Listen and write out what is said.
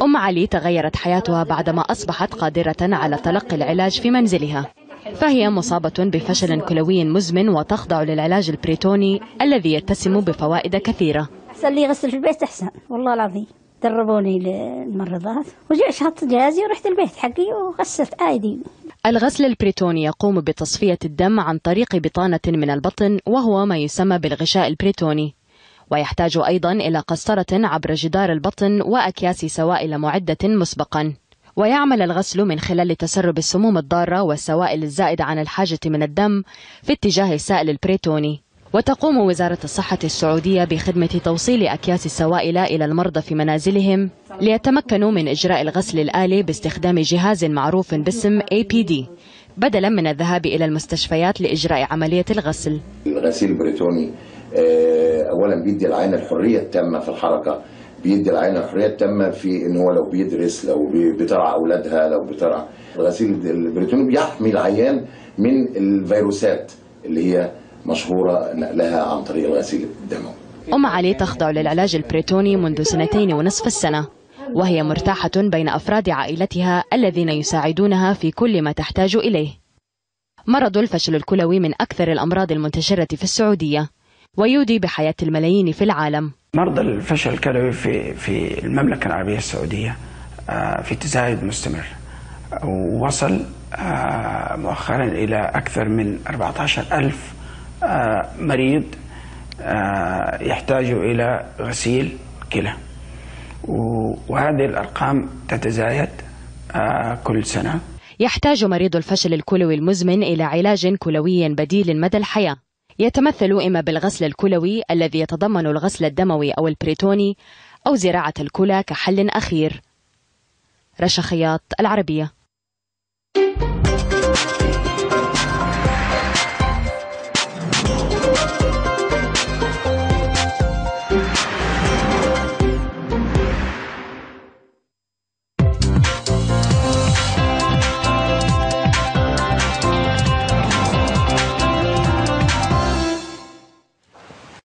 أم علي تغيرت حياتها بعدما أصبحت قادرة على تلقي العلاج في منزلها، فهي مصابة بفشل كلوي مزمن وتخضع للعلاج البريتوني الذي يتسم بفوائد كثيرة. أحسن لي غسل في البيت أحسن والله العظيم. دربوني للممرضات وجاء شهادة جهازي ورحت البيت حقي وغسلت أيدي. الغسل البريتوني يقوم بتصفية الدم عن طريق بطانة من البطن، وهو ما يسمى بالغشاء البريتوني، ويحتاج أيضا إلى قسطرة عبر جدار البطن وأكياس سوائل معدة مسبقا. ويعمل الغسل من خلال تسرب السموم الضارة والسوائل الزائدة عن الحاجة من الدم في اتجاه السائل البريتوني. وتقوم وزارة الصحة السعودية بخدمة توصيل أكياس السوائل إلى المرضى في منازلهم ليتمكنوا من إجراء الغسل الآلي باستخدام جهاز معروف باسم APD، بدلا من الذهاب إلى المستشفيات لإجراء عملية الغسل. الغسيل البريتوني أولا بيدي العين الحرية التامة في الحركة، بيدي العين الحرية التامة في إن هو لو بيدرس، لو بترعى أولادها، لو بترعى. الغسيل البريتوني بيحمي العيان من الفيروسات اللي هي مشهورة نقلها عن طريق الغسيل الدموي. أم علي تخضع للعلاج البريتوني منذ 2.5 سنة، وهي مرتاحة بين أفراد عائلتها الذين يساعدونها في كل ما تحتاج إليه. مرض الفشل الكلوي من أكثر الأمراض المنتشرة في السعودية، ويودي بحياة الملايين في العالم. مرضى الفشل الكلوي في المملكة العربية السعودية في تزايد مستمر، ووصل مؤخرا إلى أكثر من 14,000 مريض يحتاج إلى غسيل كلى، وهذه الأرقام تتزايد كل سنة. يحتاج مريض الفشل الكلوي المزمن إلى علاج كلوي بديل مدى الحياة، يتمثل إما بالغسل الكلوي الذي يتضمن الغسل الدموي أو البريتوني، أو زراعة الكلى كحل أخير. رشا خياط، العربية.